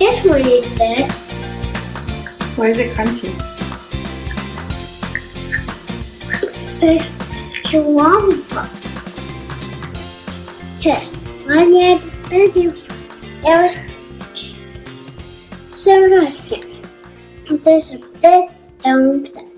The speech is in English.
This one is good. Why is it crunchy? It's swamp. Just one year video. There was so nice. There's a big downstairs.